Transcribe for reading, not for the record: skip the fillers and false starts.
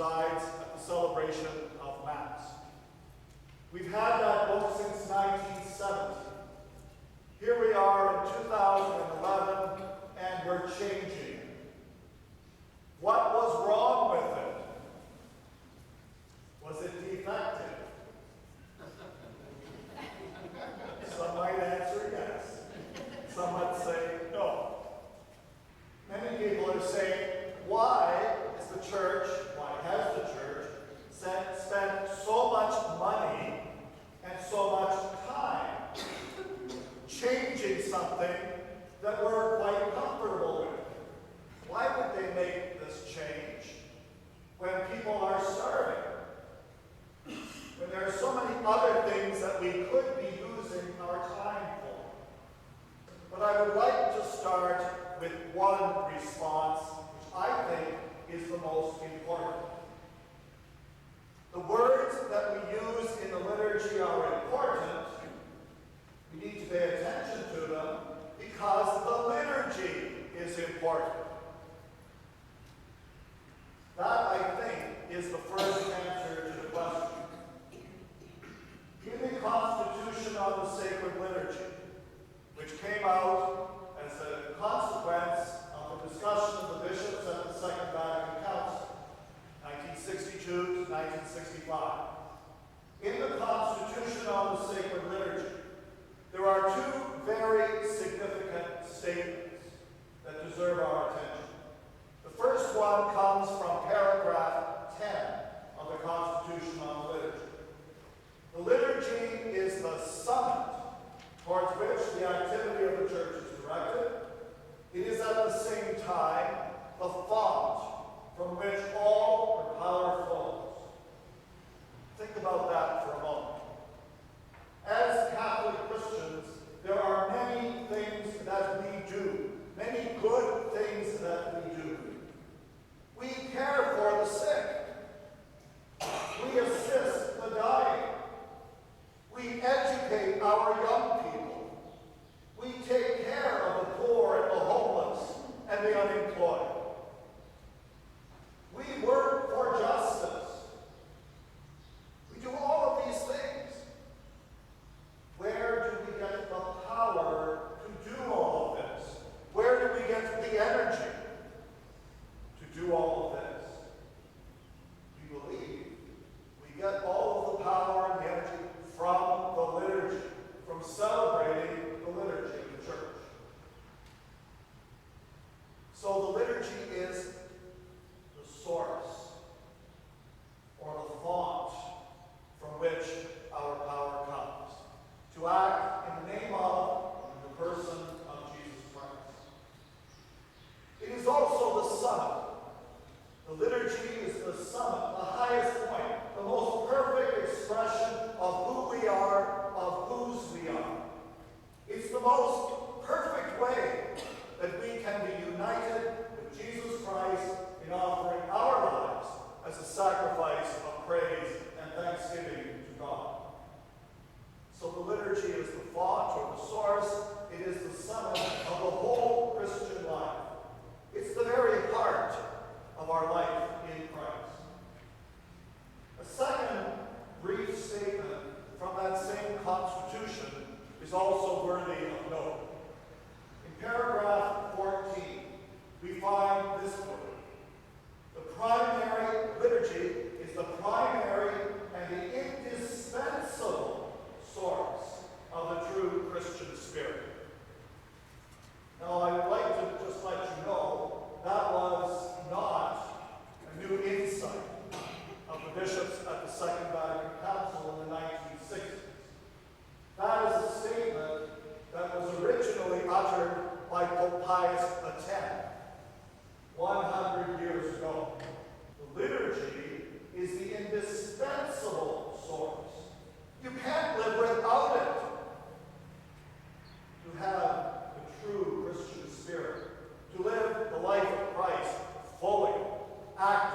presides at the celebration of Mass. We've had that book since 1970. Here we are in 2011, and we're changing it. What was wrong with it? Was it defective? Some might answer yes. Some might say no. Many people are saying, why has the church spent so much money and so much time changing something that we're quite comfortable with? Why would they make this change when people are starving? When there are so many other things that we could be using our time for? But I would like to start with one response, which I think is the most important. The words that we use in the liturgy are important. We need to pay attention to them because the liturgy is important. That, I think, is the first answer to the question. In the Constitution on the Sacred Liturgy, which came out as a consequence of the discussion of the bishops at the Second Vatican Council, 1962 to 1965. In the Constitution on the Sacred Liturgy, there are two very significant statements that deserve our attention. The first one comes from paragraph 10 of the Constitution on the Liturgy. The liturgy is the summit towards which the activity of the Church is directed. It is at the same time the font from which all her power flows. Think about that for a moment. As Catholic Christians, there are many things that we do, many good things that we do. We care for the sick. We assist the dying. We educate our young people. We take care of the poor and the homeless and the unemployed. We work for justice. We do all of these things. Where do we get the power to do all of this? Where do we get the energy to do all of this? We believe we get all of the power and the energy from the liturgy, from celebrating the liturgy of the Church. So the liturgy is the source, or the font, from which our power comes, to act in the name of the person of Jesus Christ. It is also the summit. The liturgy is the summit, the highest point, the most perfect expression of who we are, of whose we are. It's the most perfect way that we can be united with Jesus Christ in offering our lives as a sacrifice of praise and thanksgiving to God. So the liturgy is the font or the source. It is the summit of the whole Christian life. It's the very heart of our life in Christ. A second brief statement from that same Constitution is also worthy of note. In paragraph 14, we find this word: the primary liturgy is the primary and the indispensable source of the true Christian spirit. Now, I would like to just let you know that was not a new insight of the bishops at the Second Vatican Council in the 1960s. That is a statement that was originally uttered by Pope Pius X 100 years ago. The liturgy is the indispensable source. You can't live without it. To have the true Christian spirit, to live the life of Christ fully, actively,